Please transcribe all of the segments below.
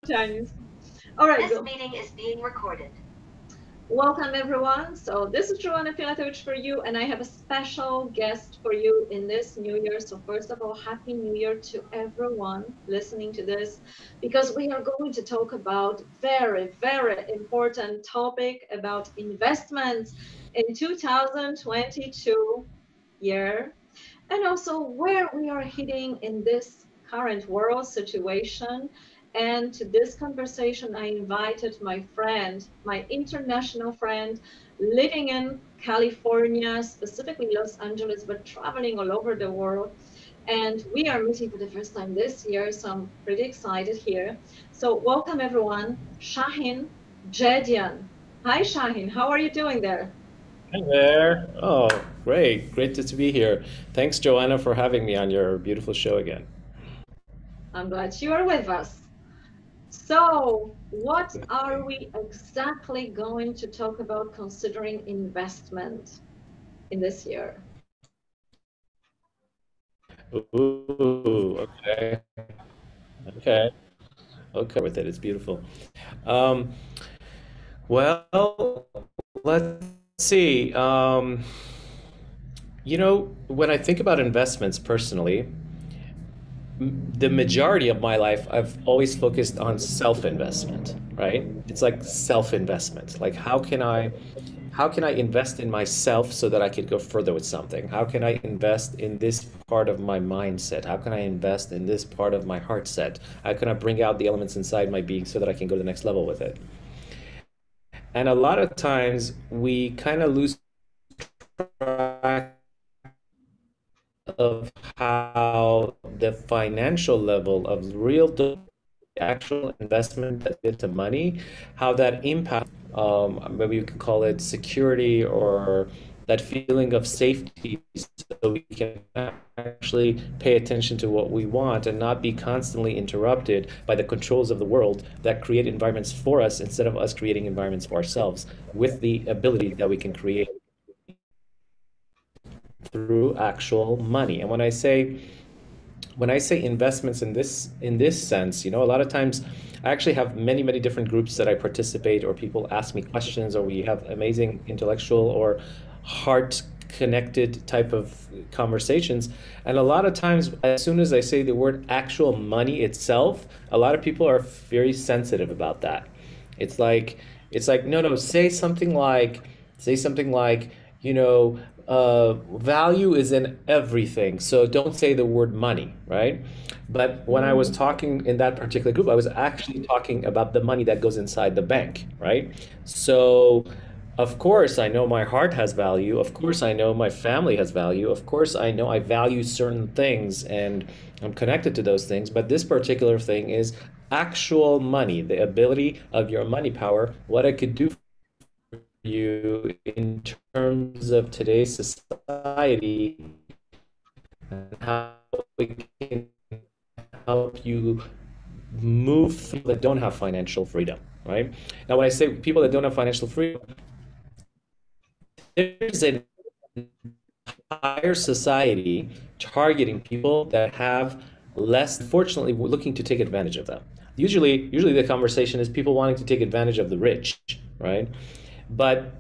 Chinese. All right, This go. meeting is being recorded. Welcome, everyone. So this is Joanna Pilatowicz for you, and I have a special guest for you in this New Year. So first of all, Happy New Year to everyone listening to this, because we are going to talk about very, very important topic about investments in 2022 year, and also where we are heading in this current world situation. And to this conversation, I invited my friend, my international friend, living in California, specifically Los Angeles, but traveling all over the world. And we are meeting for the first time this year, so I'm pretty excited here. So welcome everyone, Shahin Jedian. Hi Shahin, how are you doing there? Hi there. Oh, great. Great to be here. Thanks, Joanna, for having me on your beautiful show again. I'm glad you are with us. So, what are we exactly going to talk about considering investment in this year? Ooh, okay. Okay. Okay, with it. It's beautiful. Um, well, let's see. When I think about investments personally, the majority of my life, I've always focused on self-investment, right? It's like self-investment. Like how can I invest in myself so that I could go further with something? How can I invest in this part of my mindset? How can I invest in this part of my heart set? How can I bring out the elements inside my being so that I can go to the next level with it? And a lot of times we kind of lose track of how the financial level of real actual investment into money, how that impacts, maybe you can call it security or that feeling of safety, so we can actually pay attention to what we want and not be constantly interrupted by the controls of the world that create environments for us instead of us creating environments for ourselves with the ability that we can create through actual money. And when I say investments in this sense, a lot of times I actually have many different groups that I participate, or people ask me questions, or we have amazing intellectual or heart connected type of conversations. And a lot of times, as soon as I say the word actual money itself, a lot of people are very sensitive about that. It's like no, say something like value is in everything, so don't say the word money, right? But when I was talking in that particular group, I was actually talking about the money that goes inside the bank, right? So of course I know my heart has value, of course I know my family has value, of course I know I value certain things and I'm connected to those things, but this particular thing is actual money, the ability of your money power, what it could do you in terms of today's society, and how we can help you move through that don't have financial freedom, right? Now, when I say people that don't have financial freedom, there's an entire society targeting people that have less, unfortunately, we're looking to take advantage of them. Usually the conversation is people wanting to take advantage of the rich, right? But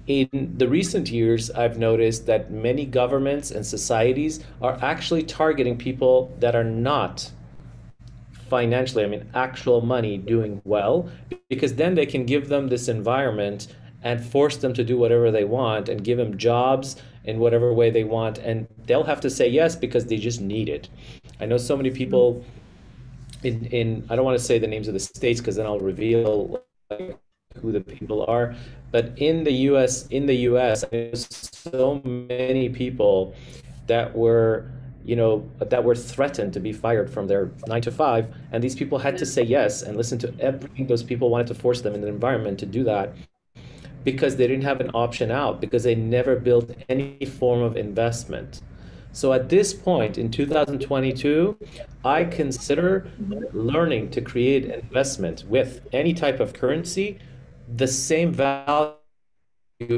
in the recent years, I've noticed that many governments and societies are actually targeting people that are not financially, I mean, actual money doing well, because then they can give them this environment and force them to do whatever they want and give them jobs in whatever way they want. And they'll have to say yes because they just need it. I know so many people in I don't want to say the names of the states because then I'll reveal like, who the people are. But in the US, there's so many people that were threatened to be fired from their 9 to 5, and these people had to say yes and listen to everything those people wanted to force them in the environment to do that because they didn't have an option out because they never built any form of investment. So at this point in 2022, I consider learning to create an investment with any type of currency the same value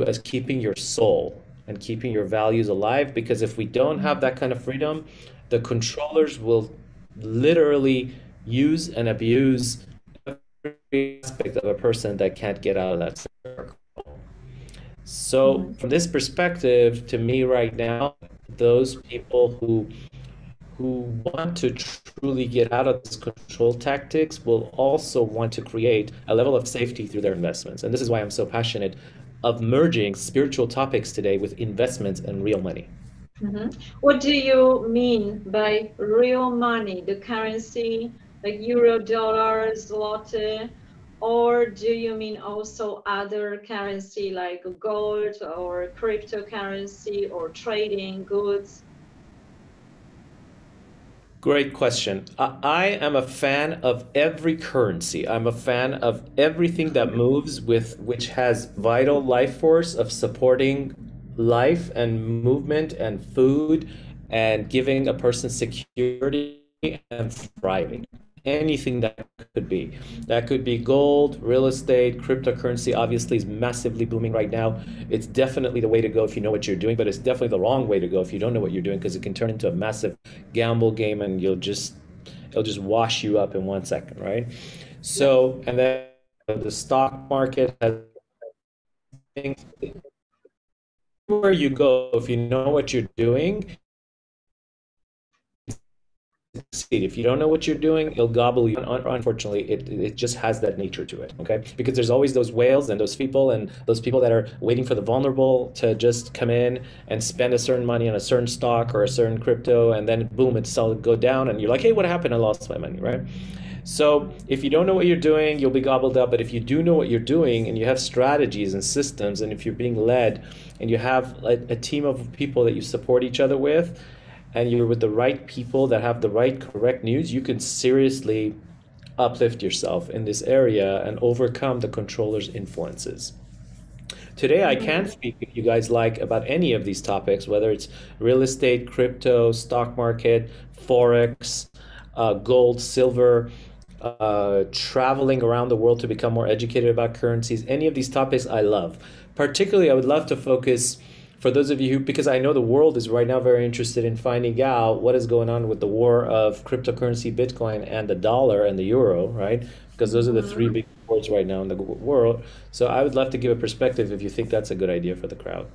as keeping your soul and keeping your values alive. Because if we don't have that kind of freedom, the controllers will literally use and abuse aspect of a person that can't get out of that circle. So from this perspective, to me right now, those people who want to truly get out of these control tactics will also want to create a level of safety through their investments. And this is why I'm so passionate of merging spiritual topics today with investments and real money. What do you mean by real money, the currency, like euro, dollar, zloty? Or do you mean also other currency like gold or cryptocurrency or trading goods? Great question. I am a fan of every currency. I'm a fan of everything that moves which has vital life force of supporting life and movement and food and giving a person security and thriving. Anything that could be. That could be gold, real estate, cryptocurrency obviously is massively booming right now. It's definitely the way to go if you know what you're doing, but it's definitely the wrong way to go if you don't know what you're doing, because it can turn into a massive gamble game and it'll just wash you up in 1 second, right? So, and then the stock market has things. Where you go, if you know what you're doing, if you don't know what you're doing, it'll gobble you. Unfortunately, it just has that nature to it, okay? Because there's always those whales and those people that are waiting for the vulnerable to just come in and spend a certain money on a certain stock or a certain crypto, and then boom, it's all go down, and you're like, hey, what happened? I lost my money, right? So if you don't know what you're doing, you'll be gobbled up. But if you do know what you're doing and you have strategies and systems, and if you're being led and you have a team of people that you support each other with, and you're with the right people that have the right correct news, you can seriously uplift yourself in this area and overcome the controller's influences. Today, I can't speak, if you guys like, about any of these topics, whether it's real estate, crypto, stock market, forex, gold, silver, traveling around the world to become more educated about currencies. Any of these topics I love. Particularly, I would love to focus, for those of you who, because I know the world is right now very interested in finding out what is going on with the war of cryptocurrency, Bitcoin, and the dollar and the euro, right? Because those are the three big wars right now in the world. So I would love to give a perspective if you think that's a good idea for the crowd.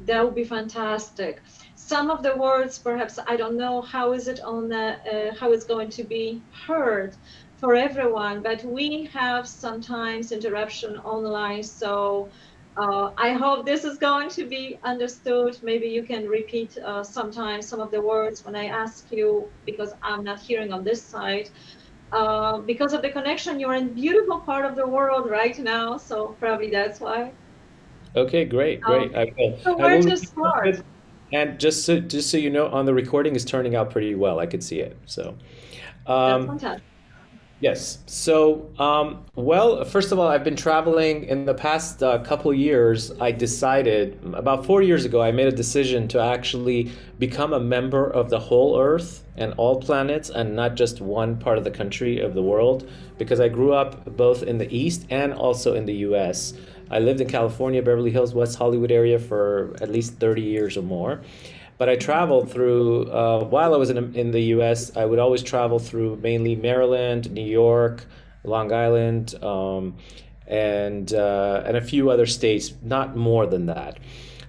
That would be fantastic. Some of the words, perhaps, I don't know how is it on the, how it's going to be heard for everyone, but we have sometimes interruption online, so I hope this is going to be understood. Maybe you can repeat sometimes some of the words when I ask you, because I'm not hearing on this side. Because of the connection, you're in a beautiful part of the world right now, so probably that's why. Okay, great. I will. So where to start? And just so you know, on the recording is turning out pretty well. I could see it. So, That's fantastic. yes. So, well, first of all, I've been traveling in the past couple years. I decided about 4 years ago, I made a decision to actually become a member of the whole Earth and all planets, and not just one part of the country of the world, because I grew up both in the East and also in the US. I lived in California, Beverly Hills, West Hollywood area for at least 30 years or more. But I traveled through, while I was in the US, I would always travel through mainly Maryland, New York, Long Island, and a few other states, not more than that.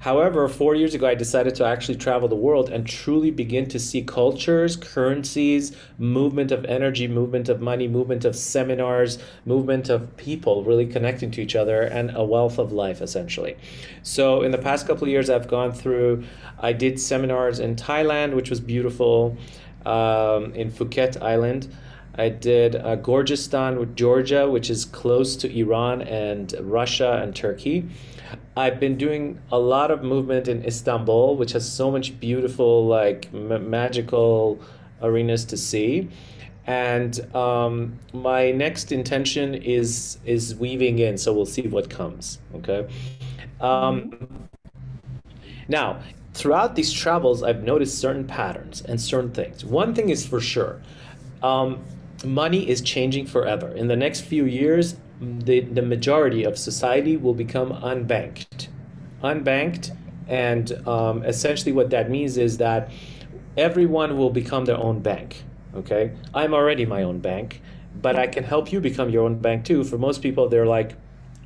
However, 4 years ago, I decided to actually travel the world and truly begin to see cultures, currencies, movement of energy, movement of money, movement of seminars, movement of people really connecting to each other, and a wealth of life, essentially. So in the past couple of years, I've gone through, I did seminars in Thailand, which was beautiful, in Phuket Island. I did Gorgistan with Georgia, which is close to Iran and Russia and Turkey. I've been doing a lot of movement in Istanbul, which has so much beautiful, like magical arenas to see. And my next intention is weaving in, so we'll see what comes. Okay. Now, throughout these travels, I've noticed certain patterns and certain things. One thing is for sure. Money is changing forever. In the next few years, the majority of society will become unbanked. And essentially what that means is that everyone will become their own bank, okay? I'm already my own bank, but I can help you become your own bank too. For most people, they're like,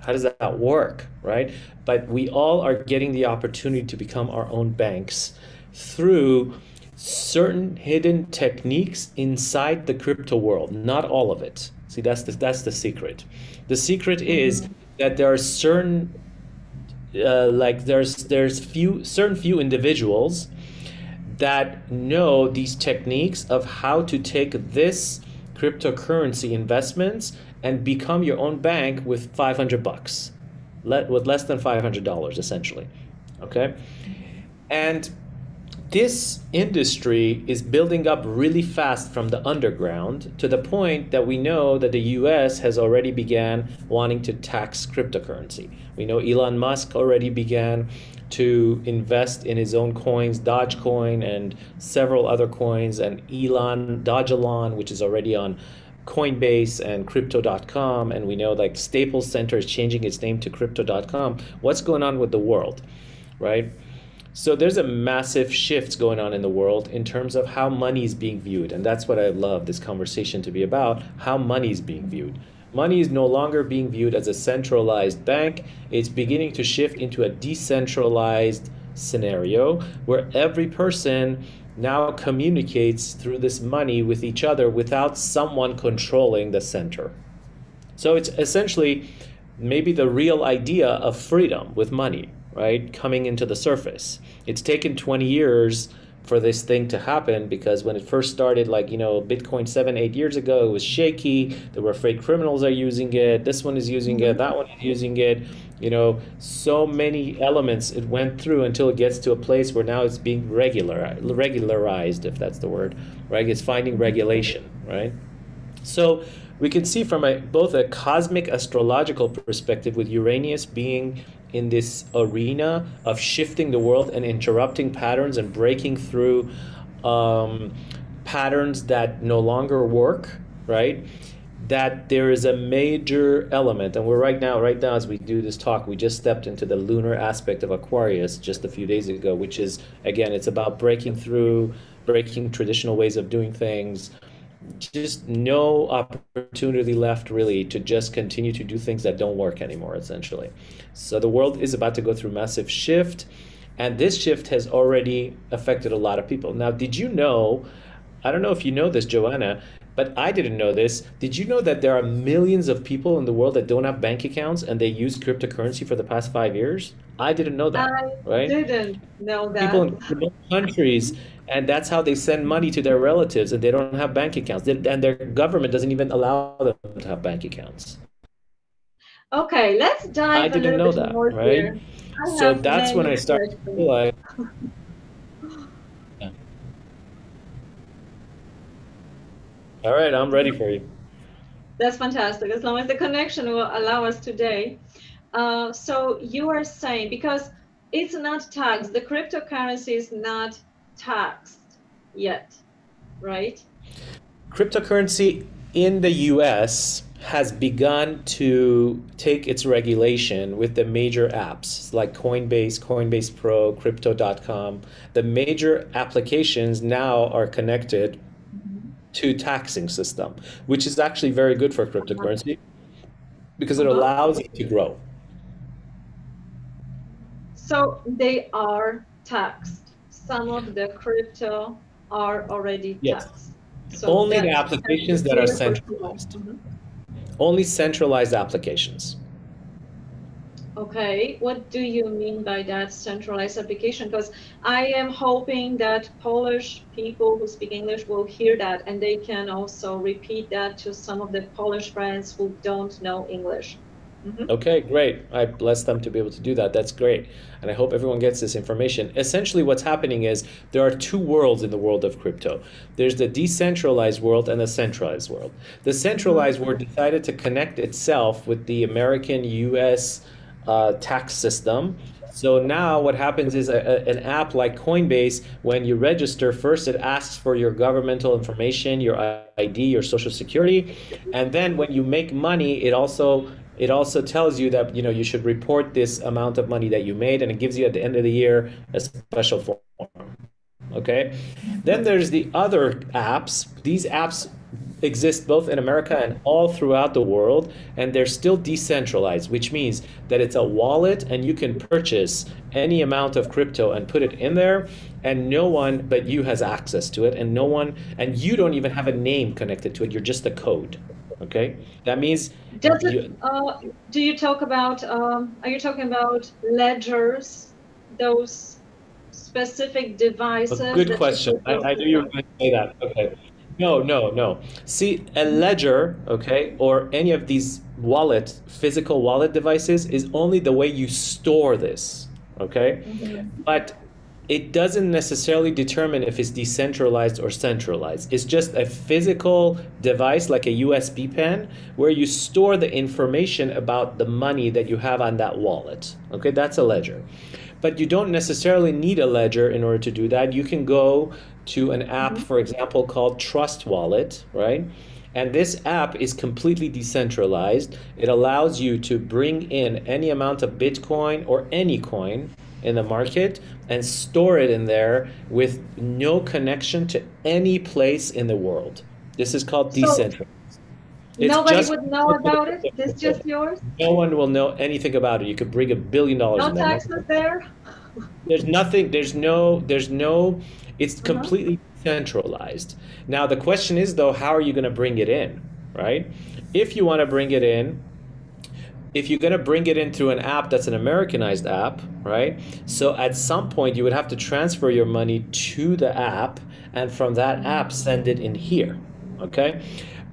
how does that work, right? But we all are getting the opportunity to become our own banks through certain hidden techniques inside the crypto world. Not all of it. See, that's the secret. The secret is that there are certain there's few individuals that know these techniques of how to take this cryptocurrency investments and become your own bank with $500, with less than $500 essentially. Okay, and this industry is building up really fast from the underground to the point that we know that the US has already began wanting to tax cryptocurrency. We know Elon Musk already began to invest in his own coins, Dogecoin and several other coins, and Dogelon, which is already on Coinbase and crypto.com, and we know like Staples Center is changing its name to crypto.com. What's going on with the world, right? So there's a massive shift going on in the world in terms of how money is being viewed. And that's what I love this conversation to be about, how money is being viewed. Money is no longer being viewed as a centralized bank. It's beginning to shift into a decentralized scenario where every person now communicates through this money with each other without someone controlling the center. So it's essentially maybe the real idea of freedom with money, right, coming into the surface. It's taken 20 years for this thing to happen because when it first started, like, Bitcoin 7-8 years ago, it was shaky. They were afraid criminals are using it. This one is using it. That one is using it. So many elements it went through until it gets to a place where now it's being regularized, if that's the word, right? It's finding regulation, right? So we can see from both a cosmic astrological perspective with Uranus being in this arena of shifting the world and interrupting patterns and breaking through patterns that no longer work, right? That there is a major element, and we're right now as we do this talk, we just stepped into the lunar aspect of Aquarius just a few days ago, which is, again, it's about breaking through, breaking traditional ways of doing things. Just no opportunity left really to just continue to do things that don't work anymore, essentially. So the world is about to go through massive shift, and this shift has already affected a lot of people. Now, did you know, I don't know if you know this, Joanna, but I didn't know this. Did you know that there are millions of people in the world that don't have bank accounts and they use cryptocurrency for the past 5 years? I didn't know that, right? I didn't know that. People in remote countries, and that's how they send money to their relatives, and they don't have bank accounts. And their government doesn't even allow them to have bank accounts. Okay, let's dive a little bit more here. So that's when I started to realize. Yeah. All right, I'm ready for you. That's fantastic, as long as the connection will allow us today. So you are saying, because it's not taxed, the cryptocurrency is not taxed yet, right? Cryptocurrency in the US has begun to take its regulation with the major apps like Coinbase, Coinbase Pro, crypto.com. The major applications now are connected to taxing system, which is actually very good for cryptocurrency because it allows it to grow. So they are taxed. Some of the crypto are already taxed. Yes. So only the applications that are centralized. Only centralized applications. Okay, what do you mean by that, centralized application? Because I am hoping that Polish people who speak English will hear that, and they can also repeat that to some of the Polish friends who don't know English. Okay, great. I bless them to be able to do that. That's great. And I hope everyone gets this information. Essentially, what's happening is there are two worlds in the world of crypto. There's the decentralized world and the centralized world. The centralized world decided to connect itself with the American US tax system. So now what happens is an app like Coinbase, when you register, first it asks for your governmental information, your ID, your social security. And then when you make money, it also tells you that you should report this amount of money that you made, and it gives you at the end of the year a special form. Okay? Then there's the other apps. These apps exist both in America and all throughout the world, and they're still decentralized, which means that it's a wallet and you can purchase any amount of crypto and put it in there, and no one but you has access to it, and no one, and you don't even have a name connected to it. You're just a code. Okay, that means. Does it? Do you talk about? Are you talking about ledgers? Those specific devices? Good question. I knew you were going to say that. Okay. No. See, a ledger, okay, or any of these physical wallet devices is only the way you store this, okay? Mm-hmm. But it doesn't necessarily determine if it's decentralized or centralized. It's just a physical device like a USB pen where you store the information about the money that you have on that wallet, okay? That's a ledger. But you don't necessarily need a ledger in order to do that. You can go to an app, for example, called Trust Wallet, right? And this app is completely decentralized. It allows you to bring in any amount of Bitcoin or any coin in the market and store it in there with no connection to any place in the world. This is called decentralized. Nobody would know about it? It's just yours? No one will know anything about it. You could bring $1 billion in there. No taxes there? There's nothing, there's no, it's completely centralized. Now the question is though, how are you going to bring it in, right? If you want to bring it in, if you're going to bring it in through an app that's an Americanized app, right? So at some point you would have to transfer your money to the app, and from that app send it in here, okay?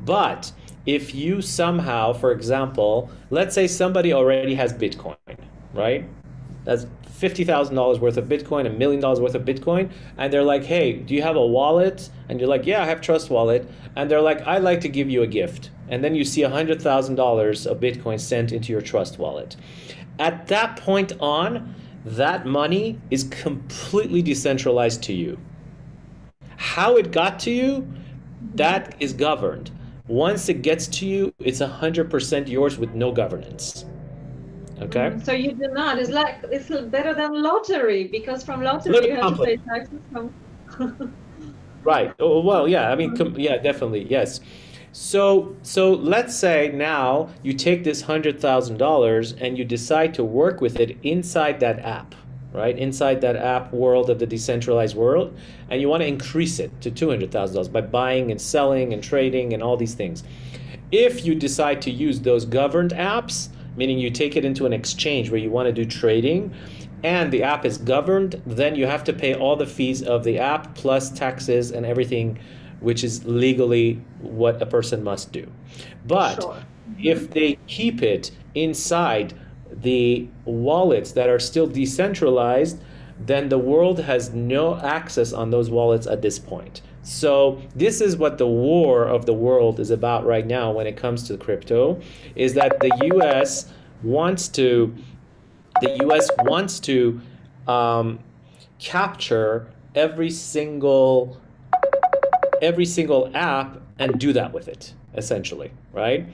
But if you somehow, for example, let's say somebody already has Bitcoin, right? That's $50,000 worth of Bitcoin, $1 million worth of Bitcoin, and they're like, hey, do you have a wallet? And you're like, yeah, I have Trust Wallet. And they're like, I'd like to give you a gift. And then you see $100,000 of Bitcoin sent into your Trust Wallet. At that point on, that money is completely decentralized to you. How it got to you, that is governed. Once it gets to you, it's 100% yours with no governance. Okay. So you do not. It's better than lottery, because from lottery you have to pay taxes from. Right. Oh, well, yeah. I mean, yeah, definitely, yes. So let's say now you take this $100,000 and you decide to work with it inside that app, right? Inside that app world of the decentralized world, and you want to increase it to $200,000 by buying and selling and trading and all these things. If you decide to use those governed apps, meaning you take it into an exchange where you want to do trading, and the app is governed, then you have to pay all the fees of the app plus taxes and everything, which is legally what a person must do. But if they keep it inside the wallets that are still decentralized, then the world has no access on those wallets at this point. So this is what the war of the world is about right now when it comes to crypto, is that the U.S. wants to capture every single app and do that with it, essentially, right?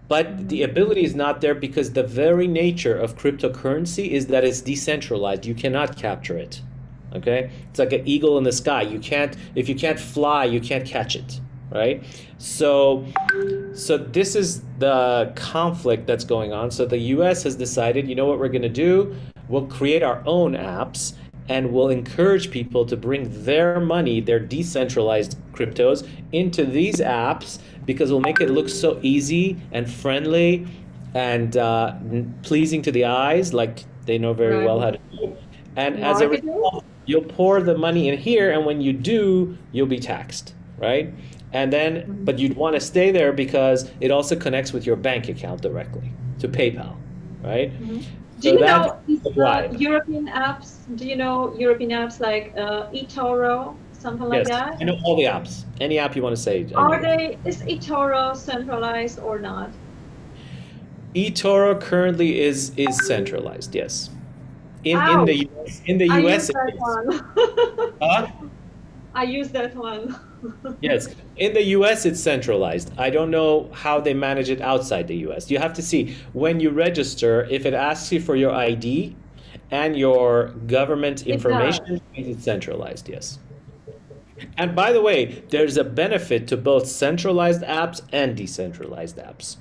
But the ability is not there because the very nature of cryptocurrency is that it's decentralized. You cannot capture it. Okay, it's like an eagle in the sky. If you can't fly, you can't catch it, right? So this is the conflict that's going on. So the U.S. has decided, you know what we're going to do? We'll create our own apps, and we'll encourage people to bring their money, their decentralized cryptos, into these apps, because we'll make it look so easy and friendly and pleasing to the eyes, like they know very well how to do. And as a result, you'll pour the money in here, and when you do, you'll be taxed, right? And then, but you'd want to stay there because it also connects with your bank account directly to PayPal, right? Do you know European apps? Do you know European apps like eToro, something like that? I know all the apps. Any app you want to say. Is eToro centralized or not? eToro currently is centralized, yes. In the US, I use that one. Huh? I use that one. Yes, in the US it's centralized. I don't know how they manage it outside the US. You have to see when you register, if it asks you for your ID and your government information, it's centralized, yes. And by the way, there's a benefit to both centralized apps and decentralized apps.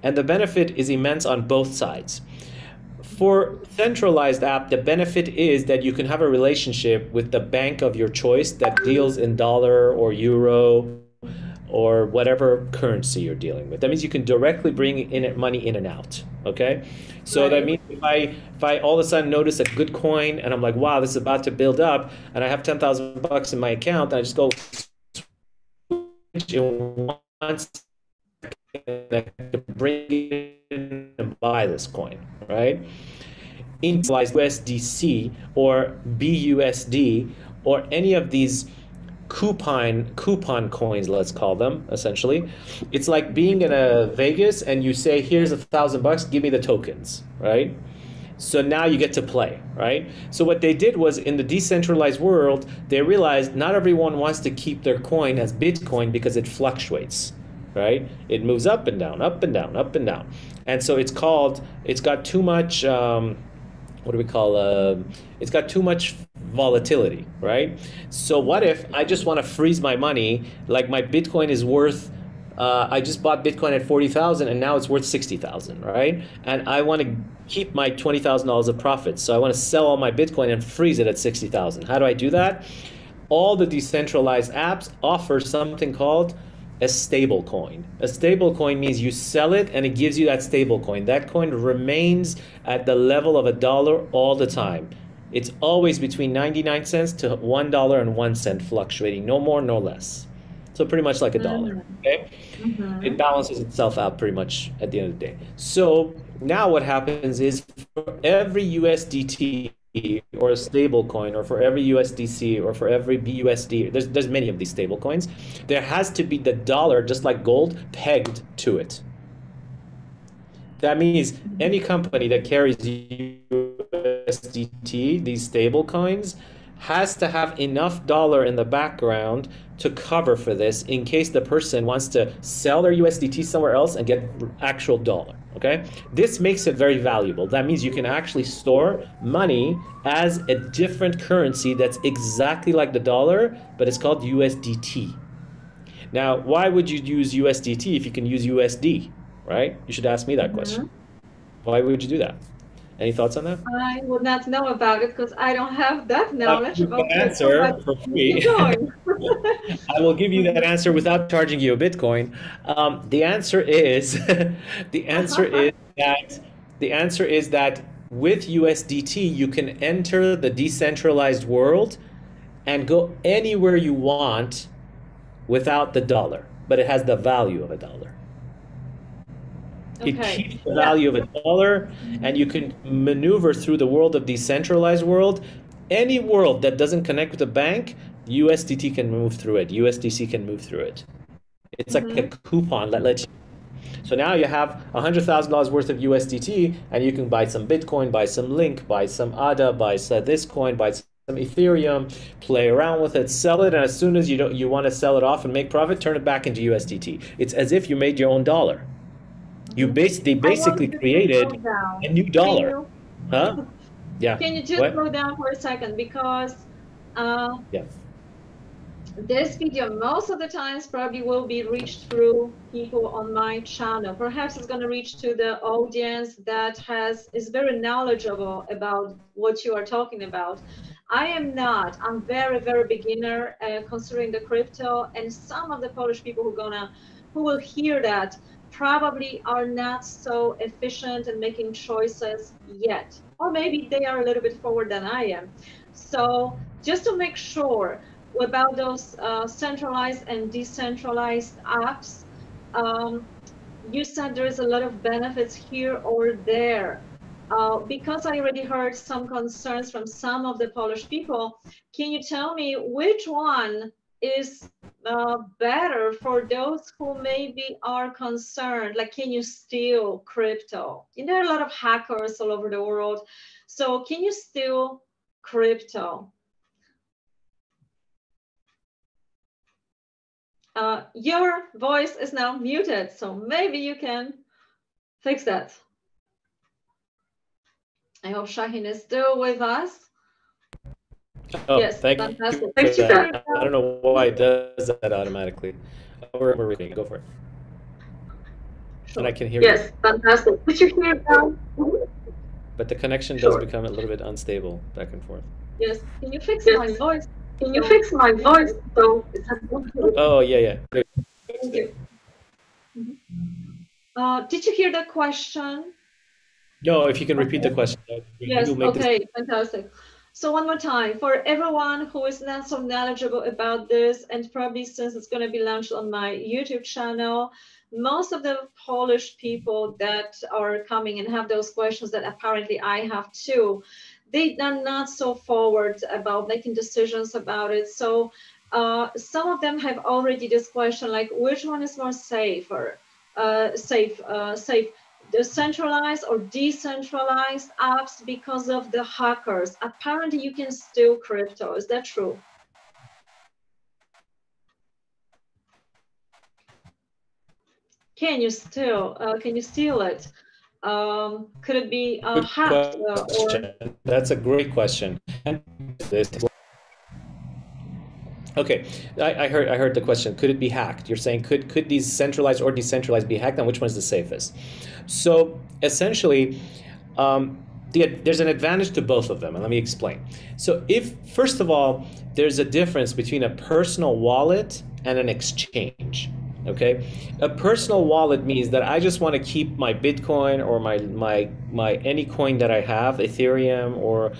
And the benefit is immense on both sides. For centralized app, the benefit is that you can have a relationship with the bank of your choice that deals in dollar or euro or whatever currency you're dealing with. That means you can directly bring in money in and out. Okay, so Right. that means if I all of a sudden notice a good coin and I'm like, wow, this is about to build up, and I have $10,000 in my account, and I just go switch in 1 second, I can bring it in and buy this coin, right? Internalized USDC or BUSD or any of these coupon coins, let's call them, essentially. It's like being in a Vegas and you say, here's $1,000, give me the tokens, right? So now you get to play, right? So what they did was, in the decentralized world, they realized not everyone wants to keep their coin as Bitcoin because it fluctuates, right? It moves up and down, up and down, up and down. And so it's got too much, what do we call, it's got too much volatility, right? So what if I just want to freeze my money, like my Bitcoin is worth, I just bought Bitcoin at 40,000 and now it's worth 60,000, right? And I want to keep my $20,000 of profits. So I want to sell all my Bitcoin and freeze it at 60,000. How do I do that? All the decentralized apps offer something called a stable coin. A stable coin means you sell it and it gives you that stable coin. That coin remains at the level of $1 all the time. It's always between 99 cents to $1.01 fluctuating, no more, no less. So pretty much like $1, okay? It balances itself out pretty much at the end of the day. So now what happens is, for every USDT or a stable coin, or for every USDC or for every BUSD, there's many of these stable coins, there has to be the dollar, just like gold, pegged to it. That means any company that carries USDT, these stable coins, has to have enough dollar in the background to cover for this in case the person wants to sell their USDT somewhere else and get actual dollar, okay? This makes it very valuable. That means you can actually store money as a different currency that's exactly like the dollar, but it's called USDT. Now, why would you use USDT if you can use USD, right? You should ask me that question. Why would you do that? Any thoughts on that? I would not know about it because I don't have that knowledge about the answer for free. I will give you that answer without charging you a Bitcoin. The answer is the answer is that with USDT you can enter the decentralized world and go anywhere you want without the dollar, but it has the value of $1. It keeps the value of $1, and you can maneuver through the world of decentralized world. Any world that doesn't connect with a bank, USDT can move through it. USDC can move through it. It's like a coupon that lets you. So now you have $100,000 worth of USDT, and you can buy some Bitcoin, buy some Link, buy some ADA, buy this coin, buy some Ethereum, play around with it, sell it, and as soon as you want to sell it off and make profit, turn it back into USDT. It's as if you made your own dollar. They basically created a new dollar. Huh? Yeah. Can you just slow down for a second? Because this video most of the times probably will be reached through people on my channel. Perhaps it's going to reach to the audience that is very knowledgeable about what you are talking about. I am not. I'm very, very beginner considering the crypto, and some of the Polish people who will hear that probably are not so efficient in making choices yet, or maybe they are a little bit forward than I am. So just to make sure about those centralized and decentralized apps, you said there is a lot of benefits here or there. Because I already heard some concerns from some of the Polish people, can you tell me which one is better for those who maybe are concerned, like, can you steal crypto? There are a lot of hackers all over the world. So can you steal crypto? Your voice is now muted, so maybe you can fix that. I hope Shahin is still with us. Oh, Yes, thank fantastic. you for that. I don't know why it does that automatically. We're reading. Go for it. Sure. And I can hear you. Yes, fantastic. Could you hear now? But the connection does become a little bit unstable back and forth. Yes. Can you fix my voice? Can you fix my voice? So it's Oh, yeah. Great. Thank you. Did you hear the question? No, if you can repeat the question. Yes, okay, fantastic. So one more time, for everyone who is not so knowledgeable about this, and probably since it's going to be launched on my YouTube channel, most of the Polish people that are coming and have those questions that apparently I have too, they are not so forward about making decisions about it. So some of them have already this question, like which one is more safer, safe, the centralized or decentralized apps because of the hackers. Apparently you can steal crypto. Is that true? Can you steal it? Could it be hacked? That's a great question. Okay, I heard the question. Could it be hacked? You're saying could these centralized or decentralized be hacked, and which one's the safest? So essentially, there's an advantage to both of them, and let me explain. So if, first of all, there's a difference between a personal wallet and an exchange. Okay, a personal wallet means that I just want to keep my Bitcoin or my any coin that I have, Ethereum or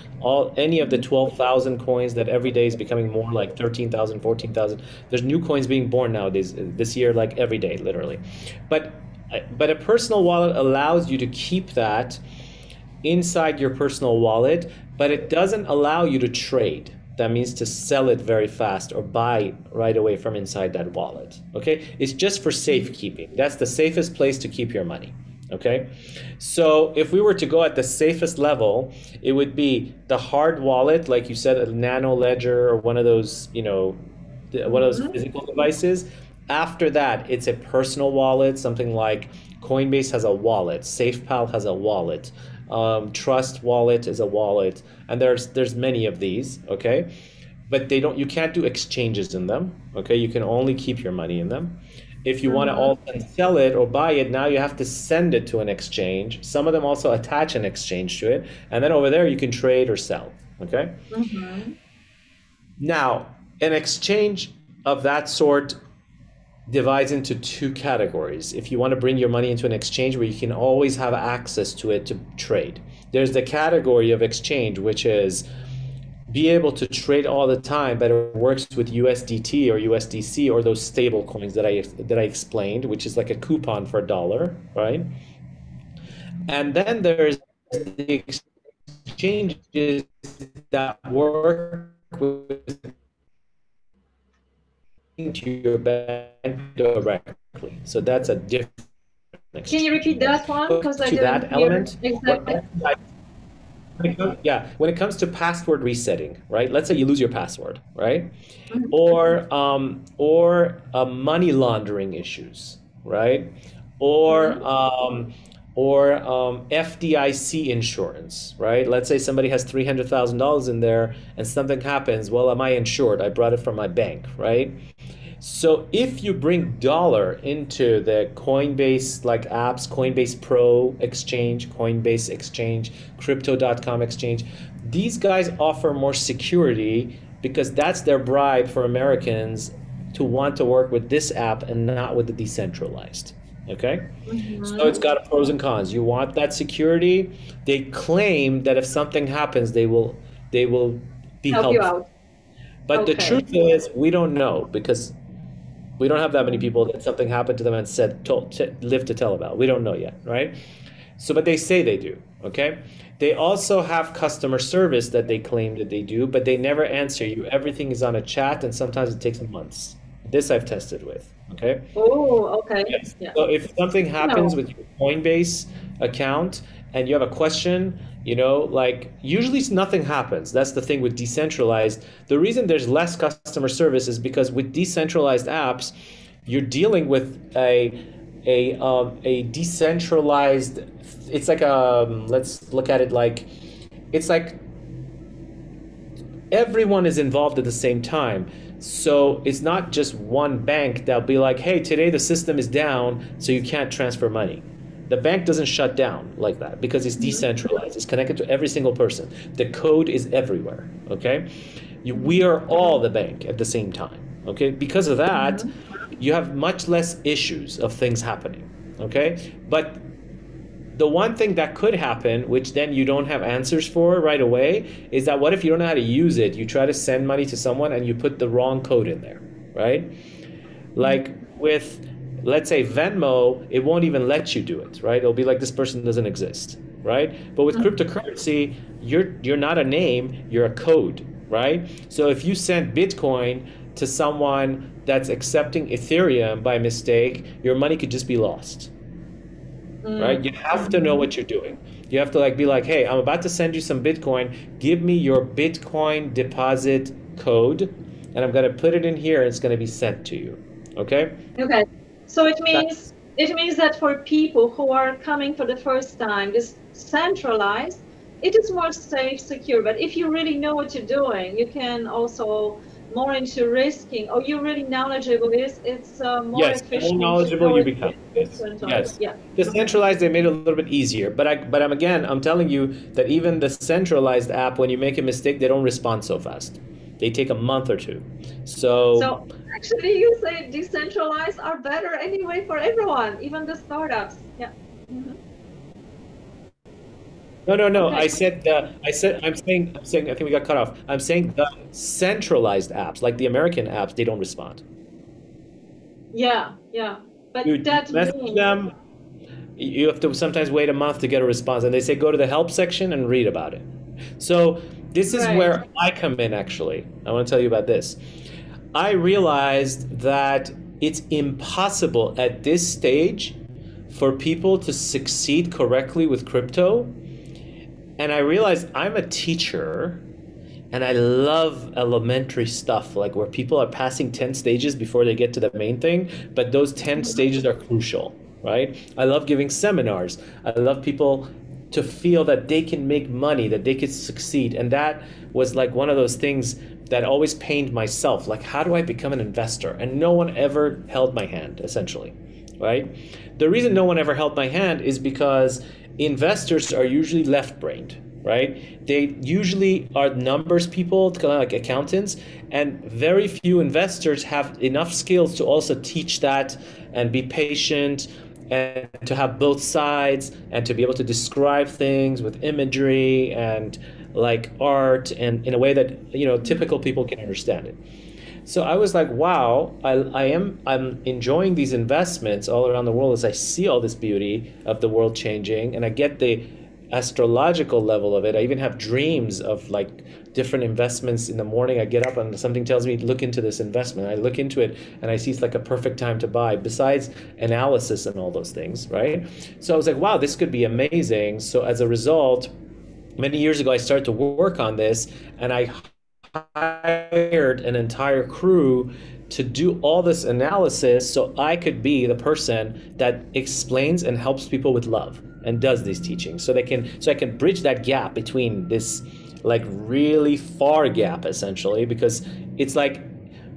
any of the 12,000 coins that every day is becoming more like 13,000, 14,000. There's new coins being born nowadays, this year, like every day, literally. But a personal wallet allows you to keep that inside your personal wallet, but it doesn't allow you to trade. That means to sell it very fast or buy right away from inside that wallet. Okay, it's just for safekeeping. That's the safest place to keep your money. Okay, so if we were to go at the safest level, it would be the hard wallet, like you said, a nano ledger or one of those, one of those physical devices. After that, it's a personal wallet, something like Coinbase has a wallet, SafePal has a wallet. Trust wallet is a wallet, and there's many of these, okay, but you can't do exchanges in them, okay. You can only keep your money in them. If you want to also sell it or buy it, now you have to send it to an exchange. Some of them also attach an exchange to it, and then over there you can trade or sell, okay. Now an exchange of that sort divides into two categories. If you want to bring your money into an exchange where you can always have access to it to trade, there's the category of exchange which is be able to trade all the time, but it works with USDT or USDC or those stable coins that I explained, which is like a coupon for $1, right? And then there's the exchanges that work with to your bank directly. So that's a different exchange. Can you repeat that one? Because I didn't that hear element exactly. When it comes to password resetting, right? Let's say you lose your password, right? Or money laundering issues, right? Or FDIC insurance, right? Let's say somebody has $300,000 in there and something happens. Well, am I insured? I brought it from my bank, right? So if you bring dollar into the Coinbase like apps, Coinbase Pro exchange, Coinbase exchange, crypto.com exchange, these guys offer more security because that's their bribe for Americans to want to work with this app and not with the decentralized. Okay, so it's got pros and cons. You want that security. They claim that if something happens, they will be helpful. You out. But the truth is, we don't know because we don't have that many people that something happened to them and lived to tell about. We don't know yet, right? So, but they say they do. Okay. They also have customer service that they claim that they do, but they never answer you. Everything is on a chat, and sometimes it takes months. This I've tested with. Okay. Oh, okay. Yes. Yeah. So if something happens with your Coinbase account and you have a question, like usually nothing happens. That's the thing with decentralized. The reason there's less customer service is because with decentralized apps, you're dealing with a decentralized. It's like let's look at it like it's like everyone is involved at the same time. So it's not just one bank that'll be like, hey, today the system is down, so you can't transfer money. The bank doesn't shut down like that because it's decentralized. It's connected to every single person. The code is everywhere, okay? We are all the bank at the same time, okay? Because of that, you have much less issues of things happening, okay? But the one thing that could happen, which then you don't have answers for right away, is that what if you don't know how to use it? You try to send money to someone and you put the wrong code in there, right? Like with, let's say Venmo, it won't even let you do it, right? It'll be like this person doesn't exist, right? But with cryptocurrency, you're not a name, you're a code, right? So if you send Bitcoin to someone that's accepting Ethereum by mistake, your money could just be lost. Right? You have to know what you're doing. You have to like be like, hey, I'm about to send you some Bitcoin. Give me your Bitcoin deposit code, and I'm going to put it in here. And it's going to be sent to you. Okay? Okay. So it means that for people who are coming for the first time, this centralized, it is more safe, secure. But if you really know what you're doing, you can also more into risking, or you're really knowledgeable, it's more efficient. The more knowledgeable you become. Yes. Yeah. The centralized, they made it a little bit easier. But I'm telling you that even the centralized app, when you make a mistake, they don't respond so fast. They take a month or two. So actually, you say decentralized are better anyway for everyone, even the startups. Yeah. No. Okay. I'm saying, I think we got cut off. I'm saying the centralized apps, like the American apps, they don't respond. Yeah. But You that message means them, you have to sometimes wait a month to get a response, and they say go to the help section and read about it. So this is where I come in, actually. I want to tell you about this. I realized that it's impossible at this stage for people to succeed correctly with crypto. And I realized I'm a teacher and I love elementary stuff, like where people are passing 10 stages before they get to the main thing, but those 10 stages are crucial, right? I love giving seminars. I love people to feel that they can make money, that they could succeed. And that was like one of those things that always pained myself, like how do I become an investor? And no one ever held my hand, essentially, right? The reason no one ever held my hand is because investors are usually left-brained, right? They usually are numbers people, kind of like accountants, and very few investors have enough skills to also teach that and be patient and to have both sides and to be able to describe things with imagery and like art and in a way that, you know, typical people can understand it. So I was like, wow, I'm enjoying these investments all around the world as I see all this beauty of the world changing, and I get the astrological level of it. I even have dreams of like different investments in the morning. I get up and something tells me, look into this investment. I look into it and I see it's like a perfect time to buy, besides analysis and all those things, right? So I was like, wow, this could be amazing. So as a result, many years ago, I started to work on this, and I hired an entire crew to do all this analysis so I could be the person that explains and helps people with love and does these teachings, so I can bridge that gap between this like really far gap, essentially, because it's like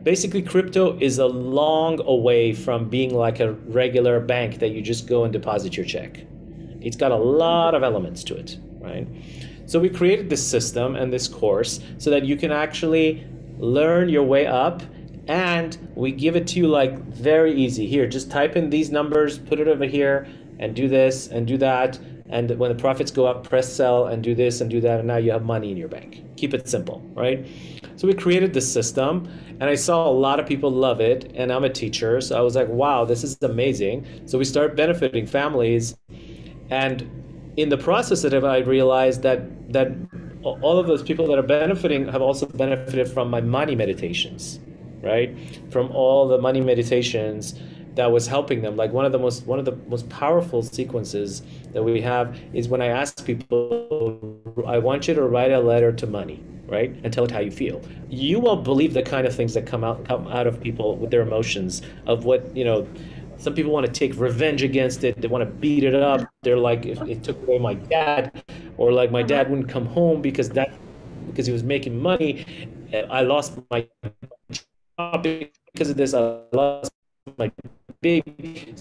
basically crypto is a long away from being like a regular bank that you just go and deposit your check. It's got a lot of elements to it, right? So we created this system and this course so that you can actually learn your way up, and we give it to you like very easy. Here, just type in these numbers, put it over here, and do this and do that. And when the profits go up, press sell and do this and do that, and now you have money in your bank. Keep it simple, right? So we created this system, and I saw a lot of people love it, and I'm a teacher, so I was like, wow, this is amazing. So we started benefiting families, and in the process of it, I realized that all of those people that are benefiting have also benefited from my money meditations, right? From all the money meditations that was helping them. Like one of the most powerful sequences that we have is when I ask people, I want you to write a letter to money, right? And tell it how you feel. You won't believe the kind of things that come out of people with their emotions of what, you know. Some people want to take revenge against it. They want to beat it up. They're like, if it took away my dad, or like my dad wouldn't come home because that because he was making money. I lost my job because of this. I lost my baby.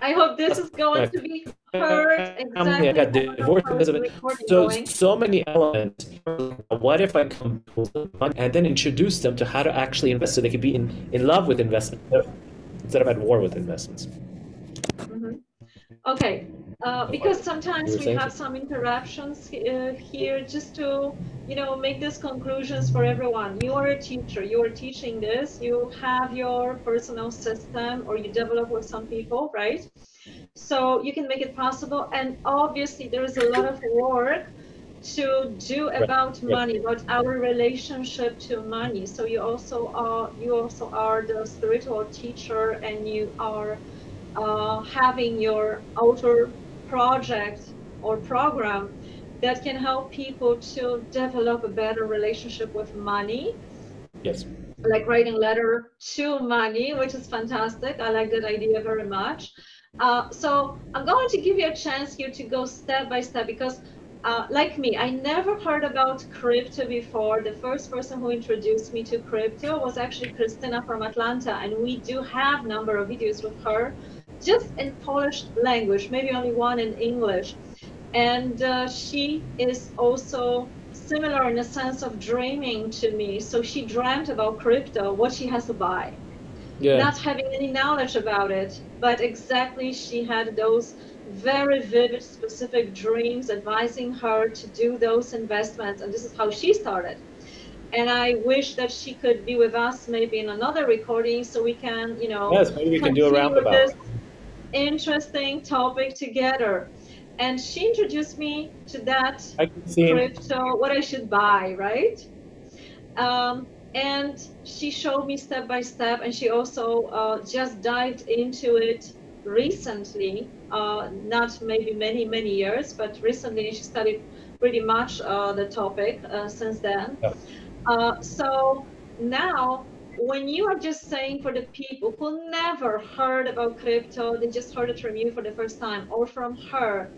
I hope this is going to be heard exactly. I got divorced because of it. So many elements. What if I come and then introduce them to how to actually invest so they could be in love with investment instead of at war with investments? Okay, because sometimes we have some interruptions here, just to, you know, make these conclusions for everyone. You are a teacher, you are teaching this, you have your personal system, or you develop with some people, right? So you can make it possible, and obviously there is a lot of work to do about money, about our relationship to money. So you also are the spiritual teacher, and you are having your author project or program that can help people to develop a better relationship with money. Yes. Like writing letter to money, which is fantastic. I like that idea very much. So I'm going to give you a chance here to go step by step, because like me, I never heard about crypto before. The first person who introduced me to crypto was actually Christina from Atlanta, and we do have a number of videos with her, just in Polish language, maybe only one in English. And she is also similar in the sense of dreaming to me. So she dreamt about crypto, what she has to buy. Yeah. Not having any knowledge about it, but exactly she had those very vivid, specific dreams advising her to do those investments. And this is how she started. And I wish that she could be with us maybe in another recording, so we can, you know, yes, maybe we can do a roundabout. This interesting topic together. And she introduced me to that crypto, what I should buy, right? And she showed me step by step, and she also just dived into it recently, not maybe many years, but recently she studied pretty much the topic since then. Yeah. So now, when you are just saying for the people who never heard about crypto, they just heard it from you for the first time, or from her,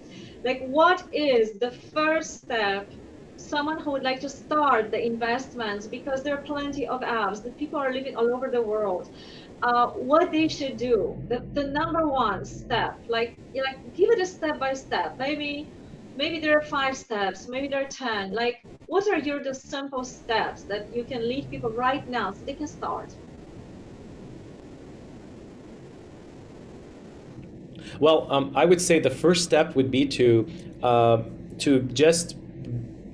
like, what is the first step someone who would like to start the investments, because there are plenty of apps that people are living all over the world, what they should do, the number one step, like give it a step by step. Maybe there are 5 steps, maybe there are 10. Like, what are the simple steps that you can lead people right now so they can start? Well, I would say the first step would be to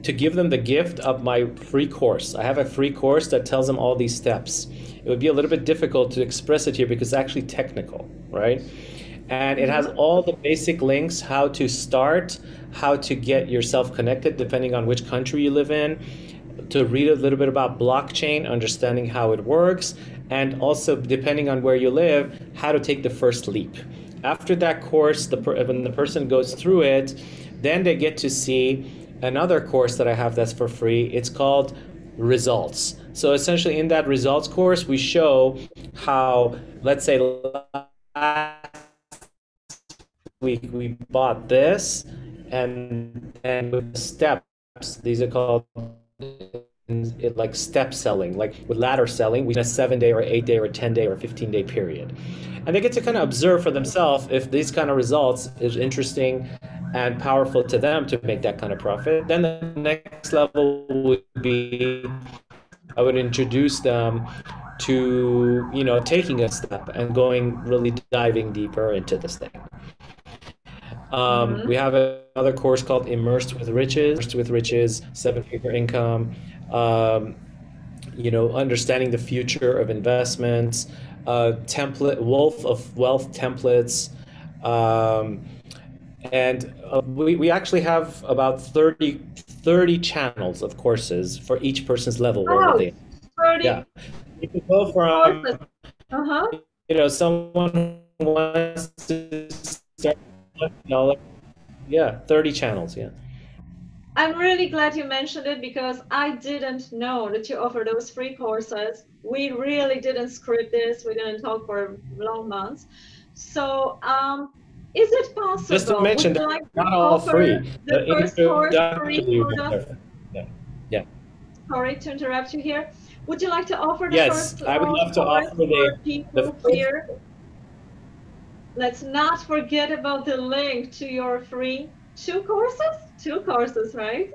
give them the gift of my free course. I have a free course that tells them all these steps. It would be a little bit difficult to express it here because it's actually technical, right? And it has all the basic links, how to start, how to get yourself connected depending on which country you live in, to read a little bit about blockchain, understanding how it works, and also depending on where you live, how to take the first leap. After that course, when the person goes through it, then they get to see another course that I have that's for free. It's called Results. So essentially in that results course, we show how, let's say last week we bought this, and with the steps, these are called like step selling, like with ladder selling, we have a 7-day or 8-day or 10-day or 15-day period. And they get to kind of observe for themselves if these kind of results is interesting and powerful to them to make that kind of profit. Then the next level would be, I would introduce them to, you know, taking a step and going really diving deeper into this thing. We have another course called Immersed with Riches, 7-figure income, you know, understanding the future of investments, Wolf of Wealth templates, and we actually have about 30 channels of courses for each person's level. Oh, 30. Yeah, you can go from, you know, someone who wants to start, yeah, 30 channels, yeah. I'm really glad you mentioned it, because I didn't know that you offer those free courses. We really didn't script this. We didn't talk for long months. So Is it possible? Just to mention, Would you they're like not to all offer free. the first course free for the... Yeah. Sorry to interrupt you here. Would you like to offer the Yes, first I would love to course offer for people the here? Let's not forget about the link to your free 2 courses? 2 courses, right?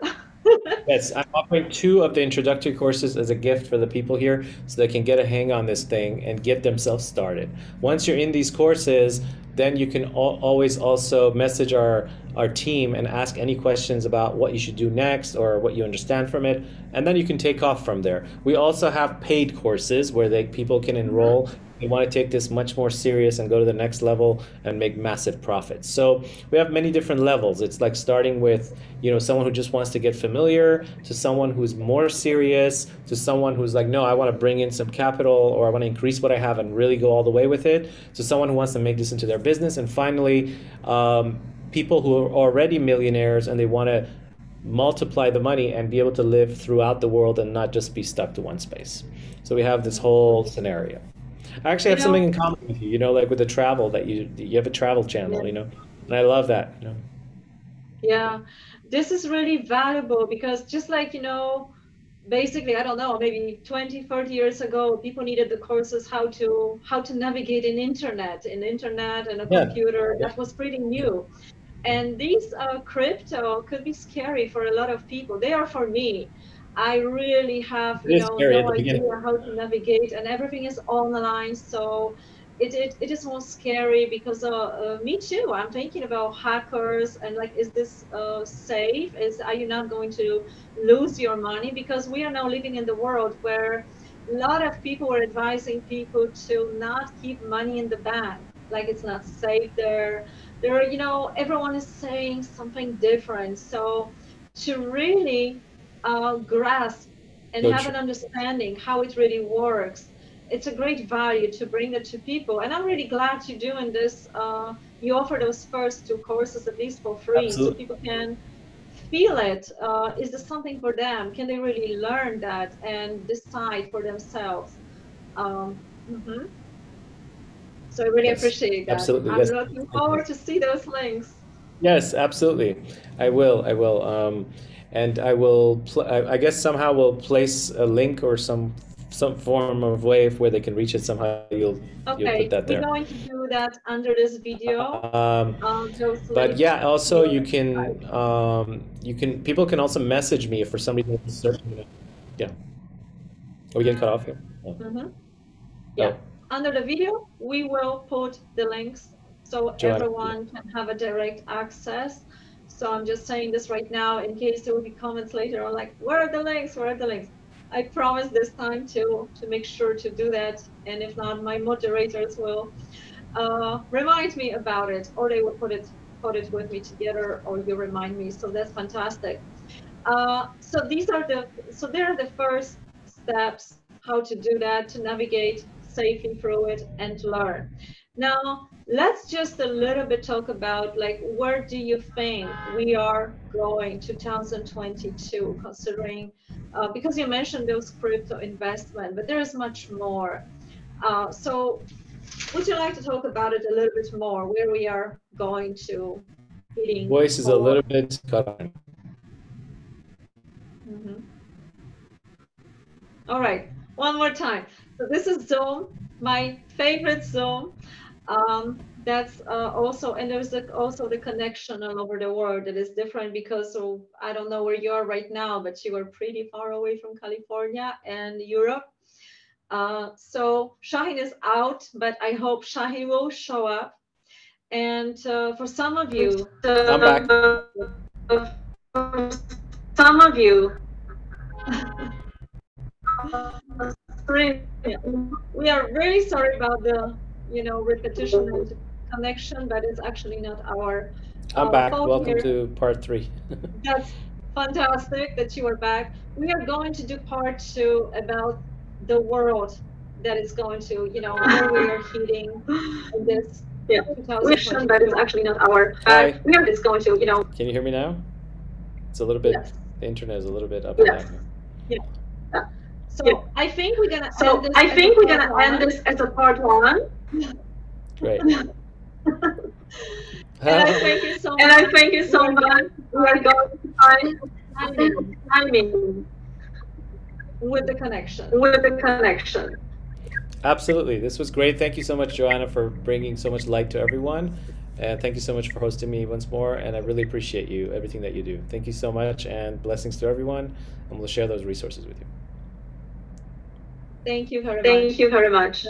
Yes, I'm offering 2 of the introductory courses as a gift for the people here so they can get a hang on this thing and get themselves started. Once you're in these courses, then you can always also message our team and ask any questions about what you should do next or what you understand from it, and then you can take off from there. We also have paid courses where people can enroll. They want to take this much more serious and go to the next level and make massive profits. So we have many different levels. It's like starting with, someone who just wants to get familiar, to someone who's more serious, to someone who's like, no, I want to bring in some capital, or I want to increase what I have and really go all the way with it, to someone who wants to make this into their business, and finally, people who are already millionaires and they want to multiply the money and be able to live throughout the world and not just be stuck to one space. So we have this whole scenario. I actually have something in common with you, like with the travel, that you have a travel channel, and I love that. Yeah, this is really valuable because just like, basically, I don't know, maybe 20, 30 years ago, people needed the courses how to navigate in internet and a computer. That was pretty new. And these crypto could be scary for a lot of people. They are for me. I really have no idea how to navigate, and everything is online. So it is more scary because me too. I'm thinking about hackers and like, is this safe? Are you not going to lose your money? Because we are now living in the world where a lot of people are advising people to not keep money in the bank. Like, it's not safe there. Everyone is saying something different. So to really grasp and have an understanding how it really works, it's a great value to bring it to people. And I'm really glad you're doing this. You offer those first 2 courses at least for free. Absolutely. So people can feel it. Is this something for them? Can they really learn that and decide for themselves? So I really appreciate that. Absolutely. I'm looking forward to see those links. Yes, absolutely. I will. And I will, I guess somehow we'll place a link or some form of way where they can reach it somehow. You'll put that there. We're going to do that under this video. But yeah, also you can people can also message me if for some reason it's searching. Yeah. Are we getting cut off here? Oh. Yeah. Under the video, we will put the links so Joanna, everyone can have a direct access. So I'm just saying this right now in case there will be comments later on like, where are the links? Where are the links? I promise this time to make sure to do that. And if not, my moderators will remind me about it, or they will put it with me together, or you remind me. So that's fantastic. So there are the first steps how to do that, to navigate safely through it and to learn. Now, let's just a little bit talk about like, where do you think we are going 2022, considering, because you mentioned those crypto investment, but there is much more. So would you like to talk about it a little bit more, where we are going to? Voice is a little bit cut on. All right, one more time. So this is Zoom, my favorite Zoom. That's also, and there's also the connection all over the world that is different because I don't know where you are right now, but you are pretty far away from California and Europe. So Shahin is out, but I hope Shahin will show up. And for some of you, I'm back. For some of you, we are really sorry about the repetition and connection, but it's actually not our I'm back. Welcome here. To part 3. That's fantastic that you are back. We are going to do part 2 about the world that is going to, where we are heading in this mission, but it's actually not our. We are just going to, Can you hear me now? It's a little bit. Yes. The internet is a little bit up and down here. Yeah. So I think we're gonna end this as a part 1. Great. And I thank you so much. And I thank you so much. We are going to find timing with the connection. With the connection. Absolutely. This was great. Thank you so much, Joanna, for bringing so much light to everyone. And thank you so much for hosting me once more. And I really appreciate you, everything that you do. Thank you so much, and blessings to everyone. And we'll share those resources with you. Thank you very much. Thank you very much.